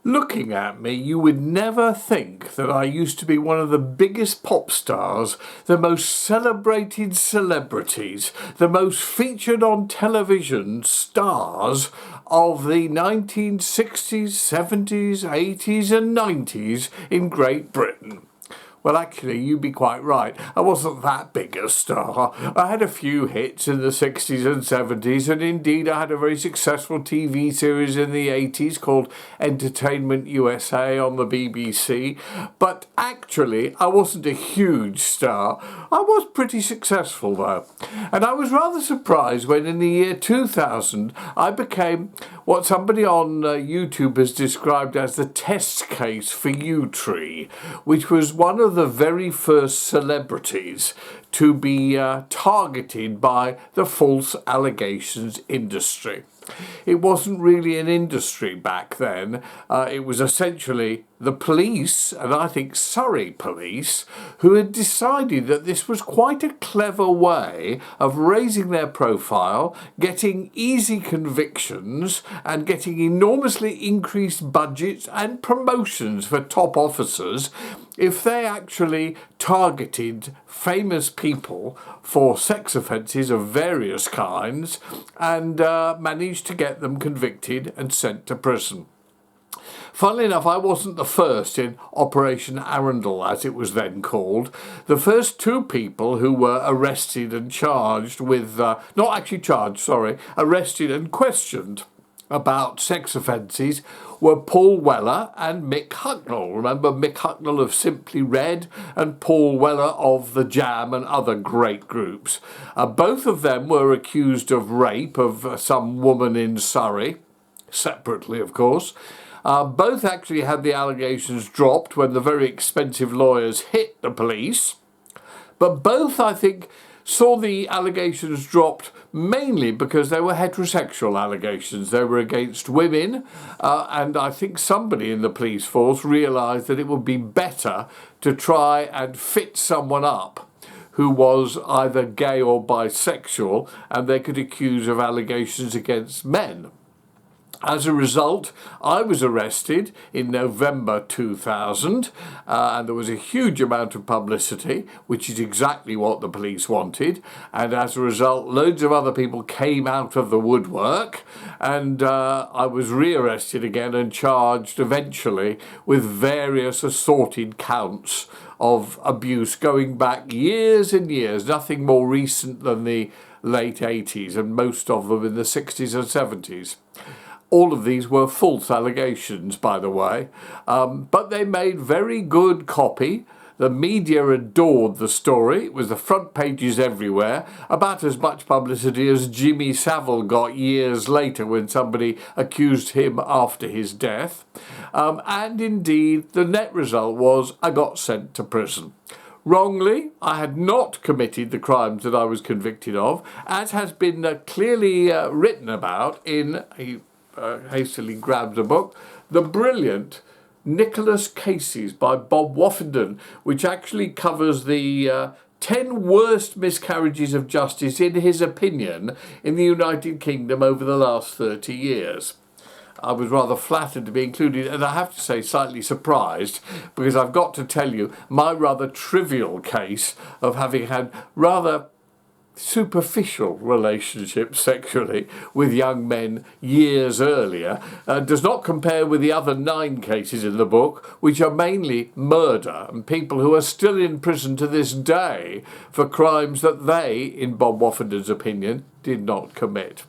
Looking at me, you would never think that I used to be one of the biggest pop stars, the most celebrated celebrities, the most featured on television stars of the 1960s, 70s, 80s and 90s in Great Britain. Well, actually, you'd be quite right. I wasn't that big a star. I had a few hits in the 60s and 70s, and indeed I had a very successful TV series in the 80s called Entertainment USA on the BBC. But actually, I wasn't a huge star. I was pretty successful, though. And I was rather surprised when in the year 2000, I became what somebody on YouTube has described as the test case for U-Tree, which was one of the very first celebrities to be targeted by the false allegations industry. It wasn't really an industry back then. It was essentially the police, and I think Surrey police, who had decided that this was quite a clever way of raising their profile, getting easy convictions, and getting enormously increased budgets and promotions for top officers if they actually targeted famous people for sex offences of various kinds and managed to get them convicted and sent to prison. Funnily enough, I wasn't the first in Operation Arundel, as it was then called. The first two people who were arrested and charged with, arrested and questioned about sex offences were Paul Weller and Mick Hucknall. Remember Mick Hucknall of Simply Red and Paul Weller of The Jam and other great groups. Both of them were accused of rape of some woman in Surrey, separately of course. Both actually had the allegations dropped when the very expensive lawyers hit the police. But both, I think, saw the allegations dropped mainly because they were heterosexual allegations. They were against women, and I think somebody in the police force realised that it would be better to try and fit someone up who was either gay or bisexual, and they could accuse of allegations against men. As a result, I was arrested in November 2000, and there was a huge amount of publicity, which is exactly what the police wanted. And as a result, loads of other people came out of the woodwork, and I was rearrested again and charged eventually with various assorted counts of abuse going back years and years, nothing more recent than the late 80s, and most of them in the 60s and 70s. All of these were false allegations, by the way, but they made very good copy. The media adored the story. It was the front pages everywhere, about as much publicity as Jimmy Savile got years later when somebody accused him after his death. And indeed, the net result was I got sent to prison. Wrongly, I had not committed the crimes that I was convicted of, as has been clearly written about in hastily grabbed a book, the brilliant Nicholas Cases by Bob Woffenden, which actually covers the 10 worst miscarriages of justice, in his opinion, in the United Kingdom over the last 30 years. I was rather flattered to be included, and I have to say slightly surprised, because I've got to tell you, my rather trivial case of having had rather superficial relationships sexually with young men years earlier does not compare with the other 9 cases in the book, which are mainly murder and people who are still in prison to this day for crimes that they, in Bob Woffenden's opinion, did not commit.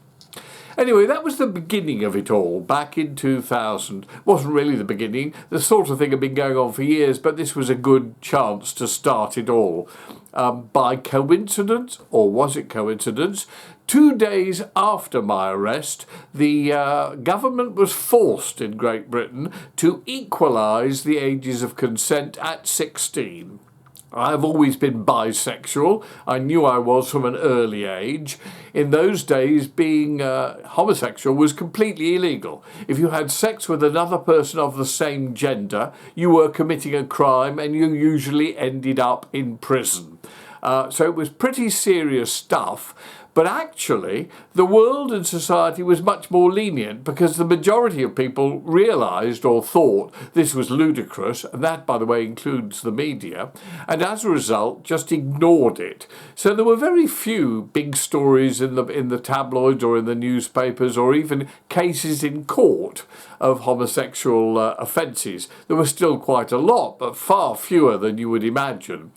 Anyway, that was the beginning of it all, back in 2000. It wasn't really the beginning. The sort of thing had been going on for years, but this was a good chance to start it all. By coincidence, or was it coincidence, 2 days after my arrest, the government was forced in Great Britain to equalise the ages of consent at 16. I've always been bisexual. I knew I was from an early age. In those days, being homosexual was completely illegal. If you had sex with another person of the same gender, you were committing a crime and you usually ended up in prison. So it was pretty serious stuff. But actually, the world and society was much more lenient because the majority of people realised or thought this was ludicrous, and that, by the way, includes the media, and as a result, just ignored it. So there were very few big stories in the tabloids or in the newspapers or even cases in court of homosexual offences. There were still quite a lot, but far fewer than you would imagine.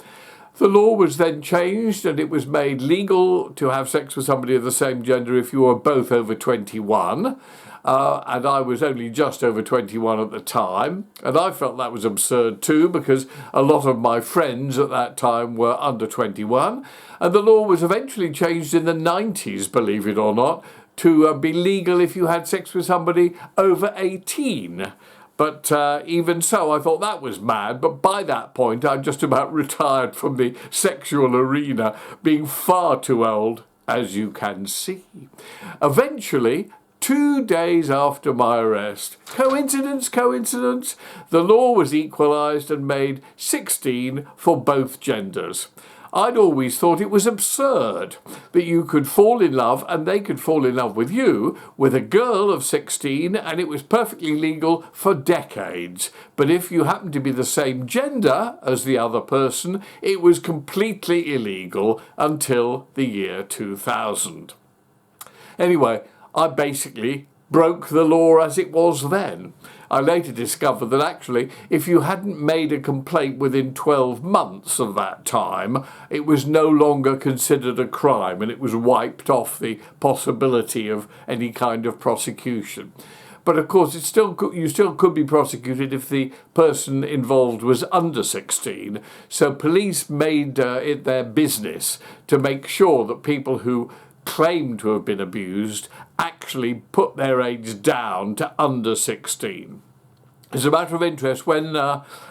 The law was then changed and it was made legal to have sex with somebody of the same gender if you were both over 21. And I was only just over 21 at the time. And I felt that was absurd too, because a lot of my friends at that time were under 21. And the law was eventually changed in the 90s, believe it or not, to be legal if you had sex with somebody over 18. But even so, I thought that was mad. But by that point, I'd just about retired from the sexual arena, being far too old, as you can see. Eventually, 2 days after my arrest, coincidence, the law was equalised and made 16 for both genders. I'd always thought it was absurd that you could fall in love and they could fall in love with you with a girl of 16 and it was perfectly legal for decades. But if you happened to be the same gender as the other person, it was completely illegal until the year 2000. Anyway, I basically broke the law as it was then. I later discovered that actually, if you hadn't made a complaint within 12 months of that time, it was no longer considered a crime and it was wiped off the possibility of any kind of prosecution. But of course, you still could be prosecuted if the person involved was under 16. So police made it their business to make sure that people who claim to have been abused actually put their age down to under 16. As a matter of interest, when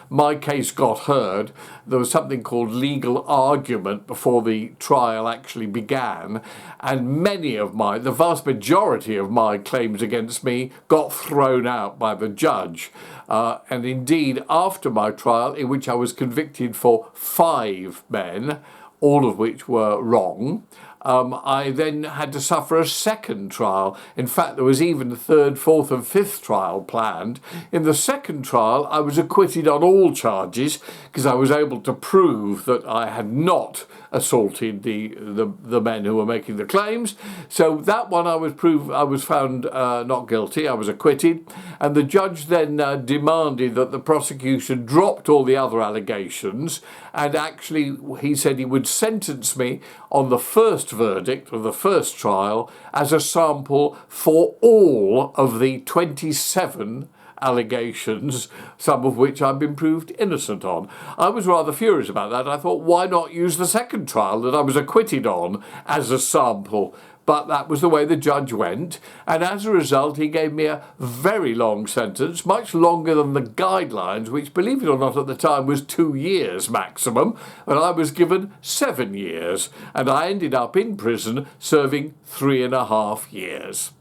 my case got heard, there was something called legal argument before the trial actually began, and the vast majority of my claims against me got thrown out by the judge. And indeed, after my trial, in which I was convicted for 5 men, all of which were wrong, I then had to suffer a second trial. In fact, there was even a third, fourth and fifth trial planned. In the second trial, I was acquitted on all charges because I was able to prove that I had not assaulted the men who were making the claims. So that one I was found not guilty. I was acquitted. And the judge then demanded that the prosecution dropped all the other allegations. And actually, he said he would sentence me on the first verdict of the first trial as a sample for all of the 27 allegations, some of which I've been proved innocent on. I was rather furious about that. I thought, why not use the second trial that I was acquitted on as a sample? But that was the way the judge went, and as a result he gave me a very long sentence, much longer than the guidelines, which, believe it or not, at the time was 2 years maximum, and I was given 7 years, and I ended up in prison serving 3.5 years.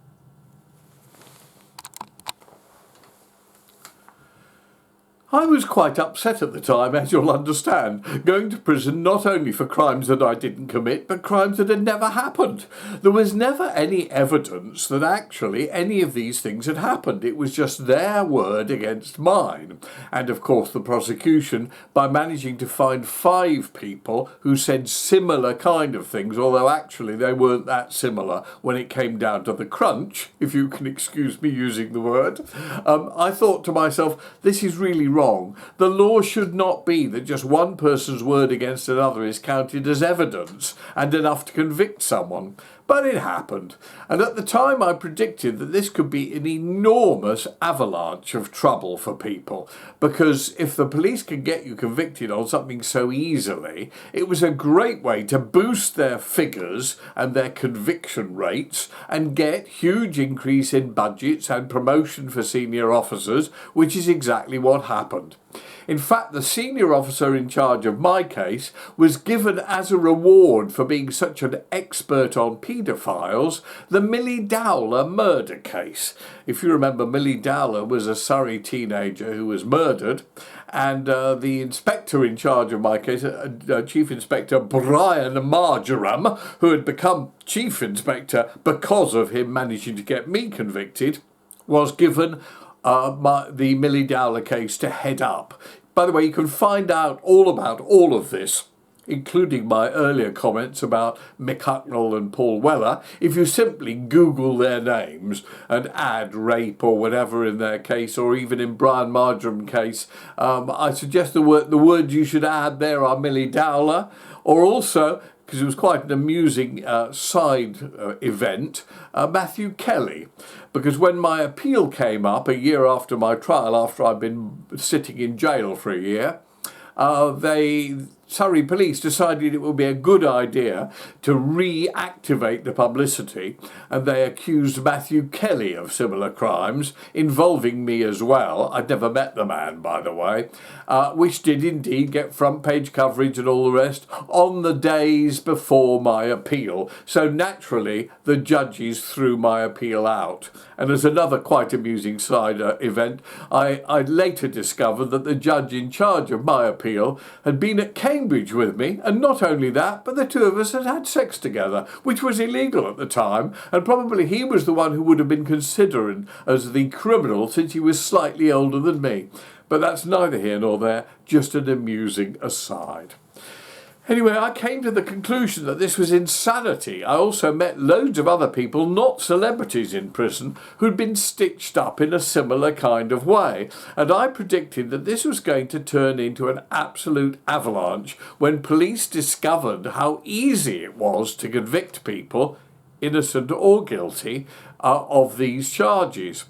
I was quite upset at the time, as you'll understand, going to prison not only for crimes that I didn't commit, but crimes that had never happened. There was never any evidence that actually any of these things had happened. It was just their word against mine. And of course the prosecution, by managing to find 5 people who said similar kind of things, although actually they weren't that similar when it came down to the crunch, if you can excuse me using the word, I thought to myself, this is really wrong. The law should not be that just one person's word against another is counted as evidence and enough to convict someone. But it happened. And at the time I predicted that this could be an enormous avalanche of trouble for people, because if the police could get you convicted on something so easily, it was a great way to boost their figures and their conviction rates and get huge increase in budgets and promotion for senior officers, which is exactly what happened. In fact, the senior officer in charge of my case was given as a reward for being such an expert on paedophiles the Millie Dowler murder case. If you remember, Millie Dowler was a Surrey teenager who was murdered, And the inspector in charge of my case, Chief Inspector Brian Marjoram, who had become Chief Inspector because of him managing to get me convicted, was given the Millie Dowler case to head up. By the way, you can find out all about all of this, including my earlier comments about Mick Hucknall and Paul Weller, if you simply Google their names and add rape or whatever in their case, or even in Brian Marjoram's case. I suggest the words you should add there are Millie Dowler, or also, because it was quite an amusing side event, Matthew Kelly. Because when my appeal came up a year after my trial, after I'd been sitting in jail for a year, Surrey police decided it would be a good idea to reactivate the publicity, and they accused Matthew Kelly of similar crimes, involving me as well. I'd never met the man, by the way, which did indeed get front page coverage and all the rest on the days before my appeal. So naturally, the judges threw my appeal out. And as another quite amusing side event, I later discovered that the judge in charge of my appeal had been at Cambridge with me, and not only that, but the two of us had had sex together, which was illegal at the time, and probably he was the one who would have been considered as the criminal since he was slightly older than me. But that's neither here nor there, just an amusing aside. Anyway, I came to the conclusion that this was insanity. I also met loads of other people, not celebrities in prison, who'd been stitched up in a similar kind of way. And I predicted that this was going to turn into an absolute avalanche when police discovered how easy it was to convict people, innocent or guilty, of these charges.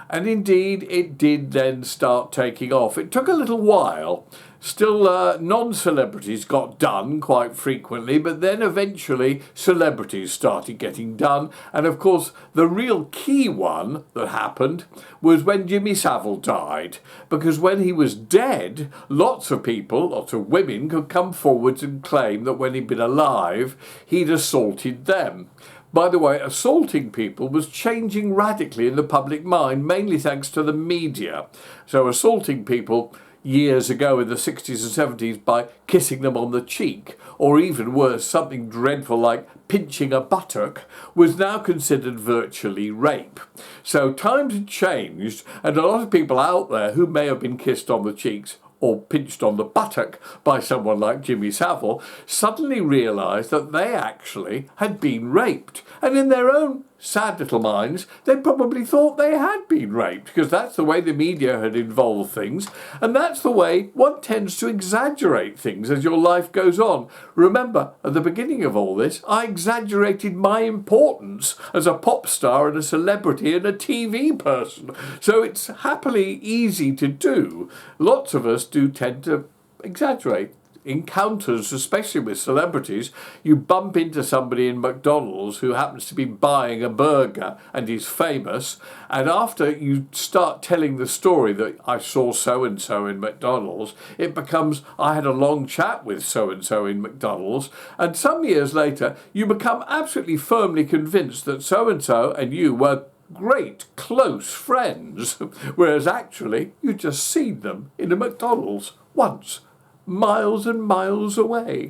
And indeed, it did then start taking off. It took a little while. Still, non-celebrities got done quite frequently, but then eventually celebrities started getting done. And of course, the real key one that happened was when Jimmy Savile died. Because when he was dead, lots of people, lots of women, could come forwards and claim that when he'd been alive, he'd assaulted them. By the way, assaulting people was changing radically in the public mind, mainly thanks to the media. So assaulting people years ago in the 60s and 70s by kissing them on the cheek, or even worse, something dreadful like pinching a buttock, was now considered virtually rape. So times had changed, and a lot of people out there who may have been kissed on the cheeks or pinched on the buttock by someone like Jimmy Savile suddenly realised that they actually had been raped. And in their own sad little minds, they probably thought they had been raped, because that's the way the media had involved things, and that's the way one tends to exaggerate things as your life goes on. Remember, at the beginning of all this, I exaggerated my importance as a pop star and a celebrity and a TV person. So it's happily easy to do. Lots of us do tend to exaggerate. Encounters, especially with celebrities, you bump into somebody in McDonald's who happens to be buying a burger and is famous, and after you start telling the story that I saw so-and-so in McDonald's, it becomes, I had a long chat with so-and-so in McDonald's, and some years later you become absolutely firmly convinced that so-and-so and you were great close friends, whereas actually you just seen them in a McDonald's once, miles and miles away.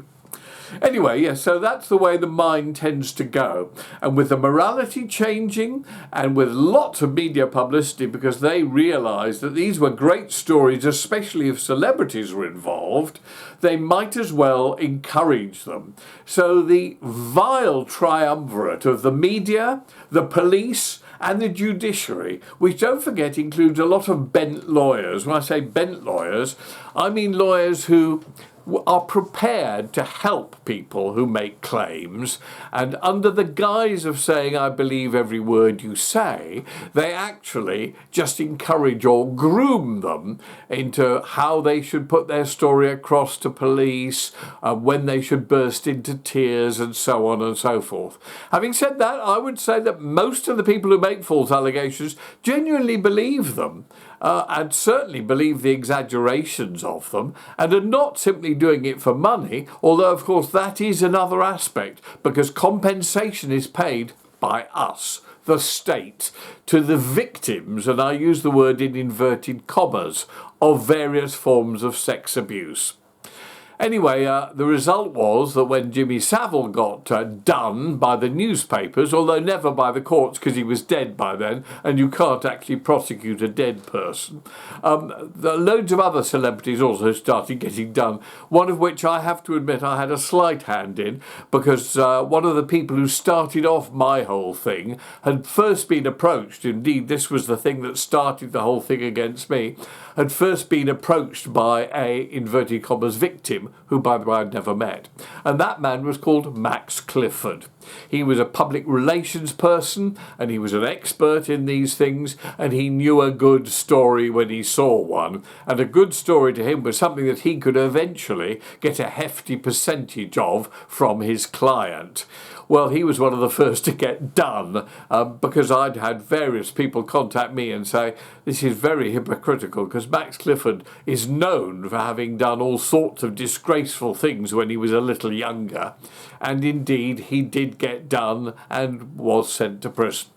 Anyway, yes, so that's the way the mind tends to go. And with the morality changing and with lots of media publicity, because they realised that these were great stories, especially if celebrities were involved, they might as well encourage them. So the vile triumvirate of the media, the police, and the judiciary, which, don't forget, includes a lot of bent lawyers. When I say bent lawyers, I mean lawyers who are prepared to help people who make claims, and under the guise of saying, I believe every word you say, they actually just encourage or groom them into how they should put their story across to police, when they should burst into tears, and so on and so forth. Having said that, I would say that most of the people who make false allegations genuinely believe them, and certainly believe the exaggerations of them, and are not simply doing it for money, although of course that is another aspect, because compensation is paid by us, the state to the victims, and I use the word in inverted commas, of various forms of sex abuse. Anyway, the result was that when Jimmy Savile got done by the newspapers, although never by the courts because he was dead by then, and you can't actually prosecute a dead person, loads of other celebrities also started getting done, one of which I have to admit I had a slight hand in, because one of the people who started off my whole thing had first been approached, indeed this was the thing that started the whole thing against me, had first been approached by a, inverted commas, victim, who, by the way, I'd never met. And that man was called Max Clifford. He was a public relations person, and he was an expert in these things, and he knew a good story when he saw one. And a good story to him was something that he could eventually get a hefty percentage of from his client. Well, he was one of the first to get done because I'd had various people contact me and say, this is very hypocritical because Max Clifford is known for having done all sorts of disgraceful things when he was a little younger. And indeed, he did get done and was sent to prison.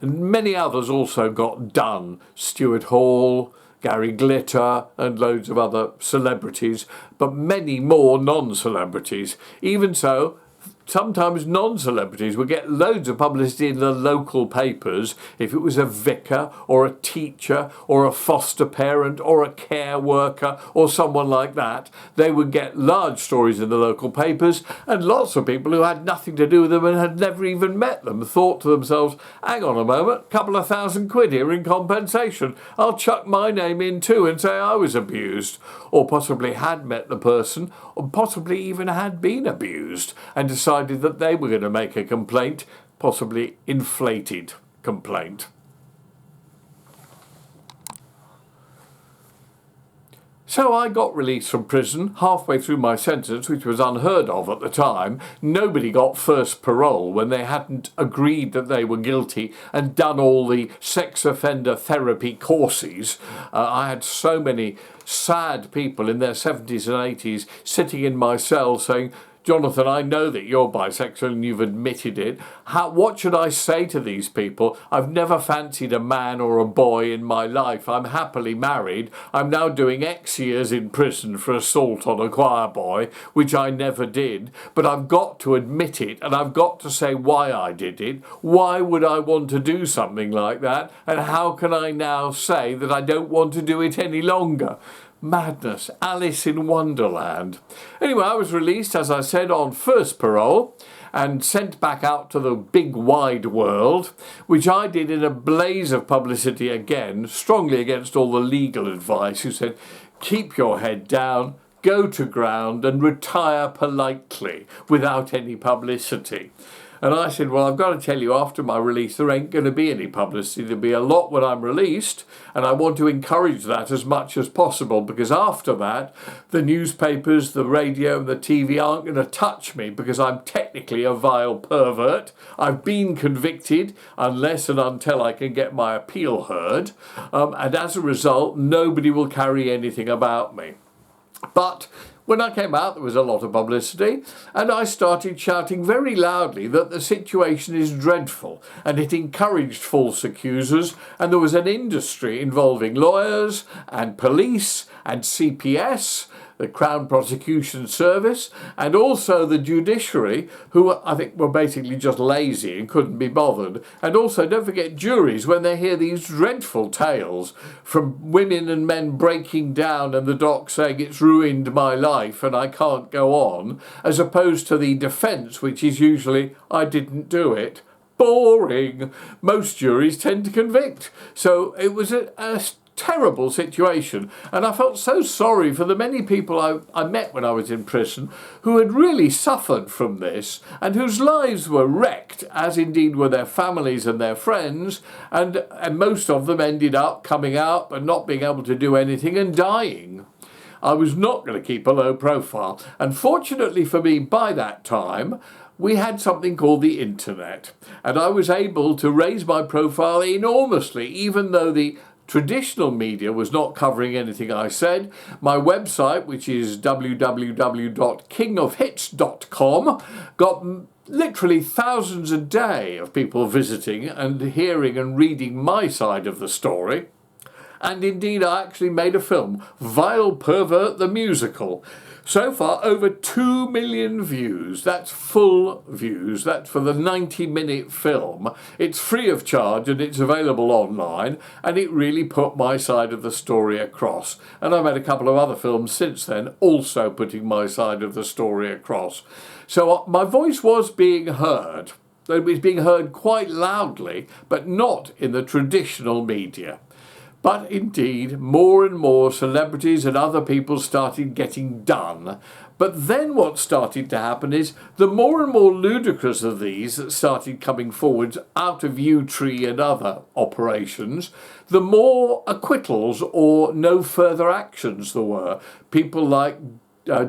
And many others also got done. Stuart Hall, Gary Glitter and loads of other celebrities, but many more non-celebrities. Even so, sometimes non-celebrities would get loads of publicity in the local papers if it was a vicar or a teacher or a foster parent or a care worker or someone like that. They would get large stories in the local papers, and lots of people who had nothing to do with them and had never even met them thought to themselves, hang on a moment, couple of £1,000 here in compensation. I'll chuck my name in too and say I was abused, or possibly had met the person, or possibly even had been abused and decided that they were going to make a complaint, possibly inflated complaint. So I got released from prison halfway through my sentence, which was unheard of at the time. Nobody got first parole when they hadn't agreed that they were guilty and done all the sex offender therapy courses. I had so many sad people in their 70s and 80s sitting in my cell saying, Jonathan, I know that you're bisexual and you've admitted it. What should I say to these people? I've never fancied a man or a boy in my life. I'm happily married. I'm now doing X years in prison for assault on a choir boy, which I never did. But I've got to admit it, and I've got to say why I did it. Why would I want to do something like that? And how can I now say that I don't want to do it any longer? Madness, Alice in Wonderland. Anyway, I was released, as I said, on first parole and sent back out to the big wide world, which I did in a blaze of publicity again, strongly against all the legal advice, who said, keep your head down, go to ground and retire politely without any publicity. And I said, well, I've got to tell you, after my release, there ain't going to be any publicity. There'll be a lot when I'm released, and I want to encourage that as much as possible, because after that, the newspapers, the radio, and the TV aren't going to touch me because I'm technically a vile pervert. I've been convicted unless and until I can get my appeal heard, and as a result, nobody will carry anything about me. But when I came out, there was a lot of publicity, and I started shouting very loudly that the situation is dreadful, and it encouraged false accusers, and there was an industry involving lawyers and police and CPS, the Crown Prosecution Service, and also the judiciary, who I think were basically just lazy and couldn't be bothered. And also, don't forget, juries, when they hear these dreadful tales from women and men breaking down and the doc saying it's ruined my life and I can't go on, as opposed to the defence, which is usually, I didn't do it. Boring. Most juries tend to convict. So it was a terrible situation, and I felt so sorry for the many people I met when I was in prison who had really suffered from this and whose lives were wrecked, as indeed were their families and their friends, and most of them ended up coming out and not being able to do anything and dying. I was not going to keep a low profile, and fortunately for me, by that time we had something called the internet, and I was able to raise my profile enormously, even though the traditional media was not covering anything I said. My website, which is www.kingofhits.com, got literally thousands a day of people visiting and hearing and reading my side of the story. And indeed, I actually made a film, Vile Pervert the Musical. So far, over 2 million views. That's full views. That's for the 90-minute film. It's free of charge and it's available online. And it really put my side of the story across. And I've made a couple of other films since then, also putting my side of the story across. So my voice was being heard. It was being heard quite loudly, but not in the traditional media. But indeed, more and more celebrities and other people started getting done. But then what started to happen is the more and more ludicrous of these that started coming forwards out of U-Tree and other operations, the more acquittals or no further actions there were. People like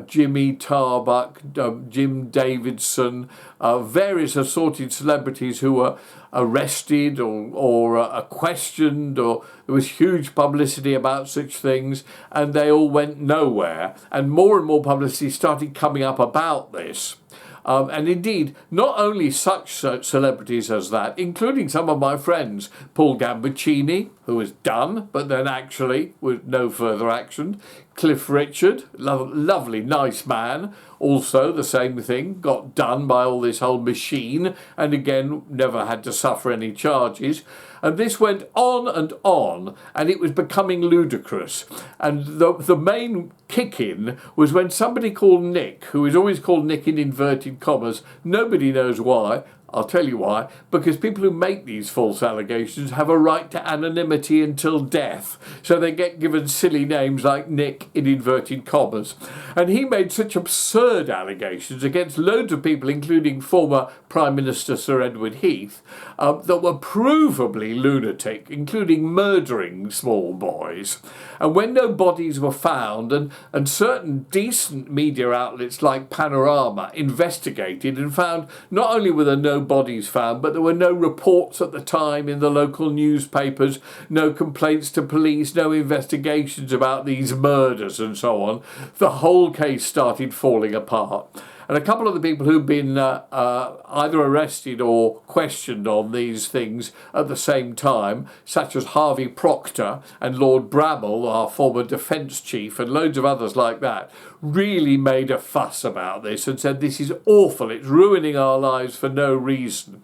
Jimmy Tarbuck, Jim Davidson, various assorted celebrities who were arrested or questioned, or there was huge publicity about such things, and they all went nowhere. And more publicity started coming up about this. And indeed, not only such celebrities as that, including some of my friends, Paul Gambaccini, who was done, but then actually with no further action, Cliff Richard, lovely, nice man, also the same thing, got done by all this whole machine, and again, never had to suffer any charges. And this went on, and it was becoming ludicrous. And the main kick-in was when somebody called Nick, who is always called Nick in inverted commas, nobody knows why. I'll tell you why. Because people who make these false allegations have a right to anonymity until death. So they get given silly names like Nick in inverted commas. And he made such absurd allegations against loads of people, including former Prime Minister Sir Edward Heath, that were provably lunatic, including murdering small boys. And when no bodies were found, and certain decent media outlets like Panorama investigated and found not only were there no bodies found, but there were no reports at the time in the local newspapers, no complaints to police, no investigations about these murders and so on, the whole case started falling apart. And a couple of the people who've been either arrested or questioned on these things at the same time, such as Harvey Proctor and Lord Bramall, our former defence chief, and loads of others like that, really made a fuss about this and said, this is awful, it's ruining our lives for no reason.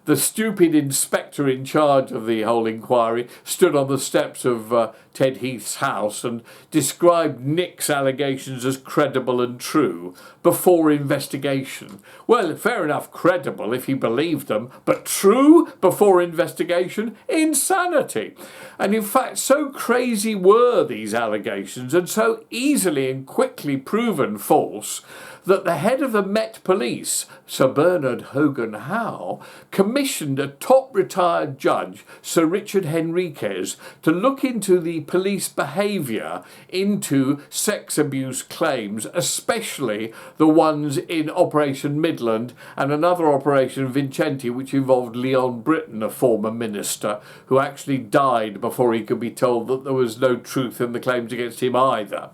The stupid inspector in charge of the whole inquiry stood on the steps of Ted Heath's house and described Nick's allegations as credible and true before investigation. Well, fair enough, credible if he believed them, but true before investigation? Insanity! And in fact, so crazy were these allegations and so easily and quickly proven false that the head of the Met Police, Sir Bernard Hogan Howe, commissioned a top retired judge, Sir Richard Henriquez, to look into the police behaviour into sex abuse claims, especially the ones in Operation Midland and another Operation Vincenti, which involved Leon Britton, a former minister, who actually died before he could be told that there was no truth in the claims against him either.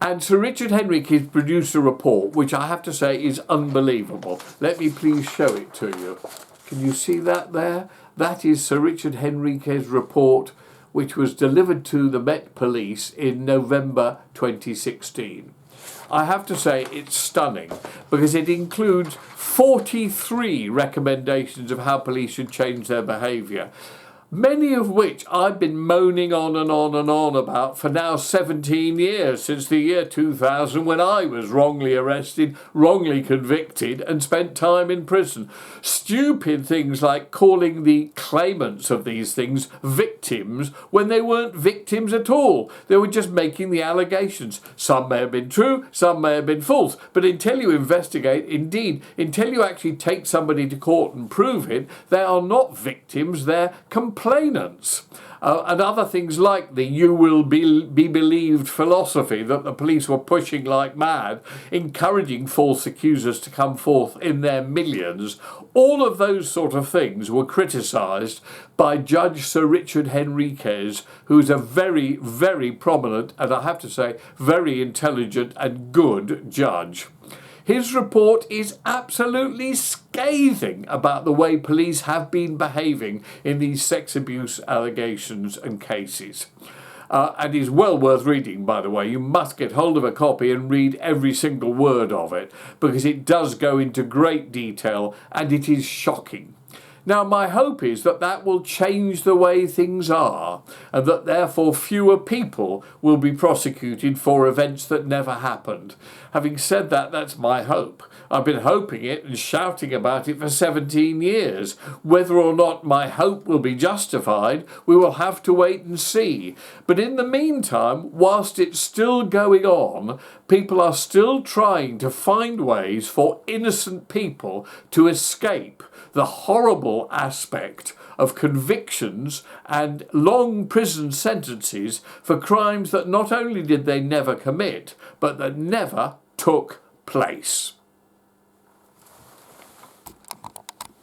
And Sir Richard Henriquez produced a report, which I have to say is unbelievable. Let me please show it to you. Can you see that there? That is Sir Richard Henriquez's report, which was delivered to the Met Police in November 2016. I have to say it's stunning because it includes 43 recommendations of how police should change their behaviour, many of which I've been moaning on and on about for now 17 years, since the year 2000, when I was wrongly arrested, wrongly convicted and spent time in prison. Stupid things like calling the claimants of these things victims when they weren't victims at all. They were just making the allegations. Some may have been true, some may have been false, but until you investigate, indeed, until you actually take somebody to court and prove it, they are not victims, they're complainants. And other things like the you will be believed philosophy that the police were pushing like mad, encouraging false accusers to come forth in their millions. All of those sort of things were criticised by Judge Sir Richard Henriquez, who's a very, very prominent and I have to say very intelligent and good judge. His report is absolutely scathing about the way police have been behaving in these sex abuse allegations and cases. And is well worth reading, by the way. You must get hold of a copy and read every single word of it, because it does go into great detail and it is shocking. Now, my hope is that that will change the way things are, and that therefore fewer people will be prosecuted for events that never happened. Having said that, that's my hope. I've been hoping it and shouting about it for 17 years. Whether or not my hope will be justified, we will have to wait and see. But in the meantime, whilst it's still going on, people are still trying to find ways for innocent people to escape the horrible aspect of convictions and long prison sentences for crimes that not only did they never commit, but that never took place.